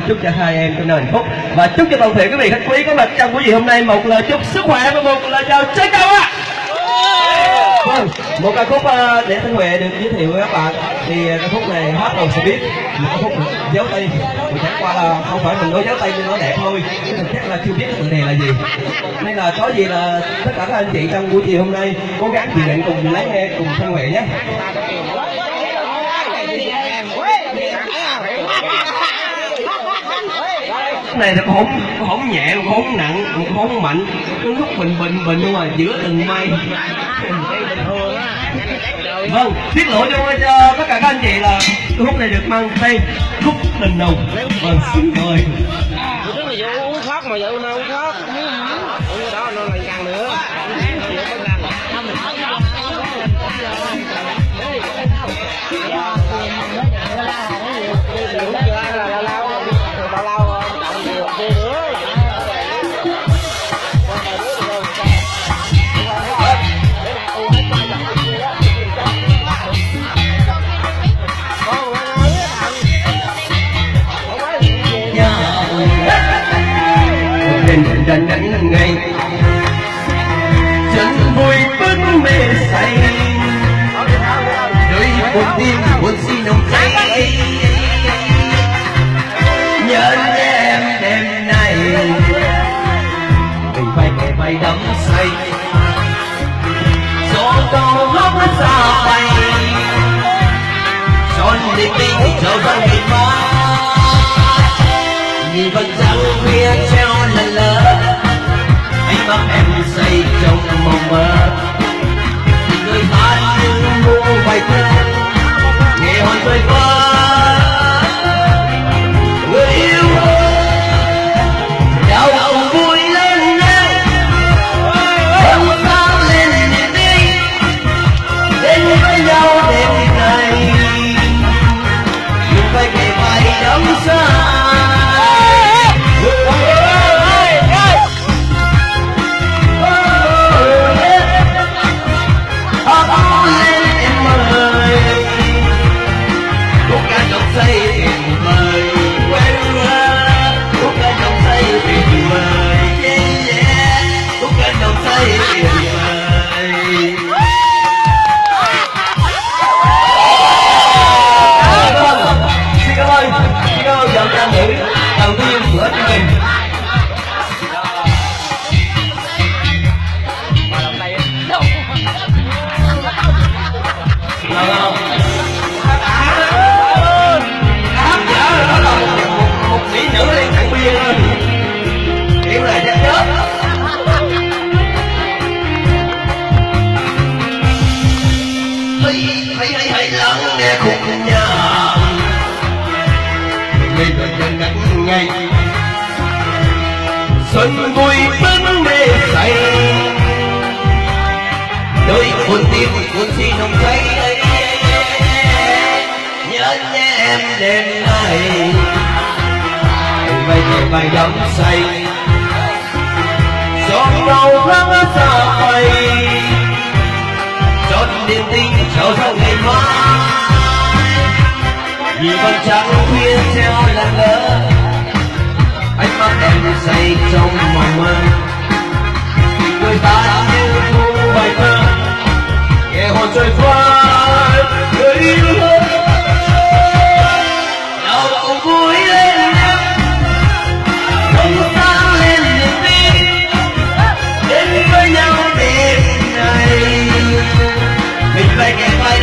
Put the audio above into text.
Chúc cho hai em có hạnh phúc và chúc cho toàn thể quý vị khách quý có mặt trong buổi gì hôm nay một lời chúc sức khỏe và một lời chào trân trọng ạ. Vâng, một ca khúc để Thanh Huệ được giới thiệu với các bạn thì ca khúc này hát rồi sẽ biết, một ca khúc dấu tay. Mình chẳng qua là không phải mình nói dấu tay nhưng nó đẹp thôi, chứ thực chất là chưa biết tựa đề là gì. Nên là có gì là tất cả các anh chị trong buổi chiều hôm nay cố gắng chịu đựng cùng lắng nghe cùng Thanh Huệ nhé. Này là cũng không nhẹ, cũng không nặng, cũng không mạnh, cứ lúc bình luôn mà giữa từng may. Vâng, tiết lộ cho tất cả các anh chị là khúc này được mang tên khúc tình nồng. Vâng, xin mời. Trước là vô uống khóc mà giờ uống khóc. Uống đó nó lại càng nữa. Trên đánh ngày chân vui bưng mê say đôi một tim buồn xin nồng cháy nhớ em đêm nay mình phải kề vai đắm say gió to hóc xa bay son linh tinh trao dâng hình má nhìn vầng trăng khuya treo lần lỡ anh bắt em say trong mộng mơ người ta như mua bài thơ nghe hồn rơi vỡ người yêu đau đầu vui lên lên không sao lên niềm tin đến với nhau đêm này mình phải kề vai đắm say. Hãy lắng nghe khúc nhạc ngày đôi chân ngắn ngày xuân vui vẫn mê say đôi con tim cuốn si nồng cháy nhớ nhé em đêm nay vai kề vai đắm say gió màu tháng xa bay chót niềm tin trao dâng ngày mai vì vầng trăng khuya treo lần lỡ anh bắt em say trong mộng mơ người ta như thu bài thơ nghe hồn trôi qua người yêu đau đầu vui lên không sao lên niềm tin đến với nhau đêm này mình phải kề vai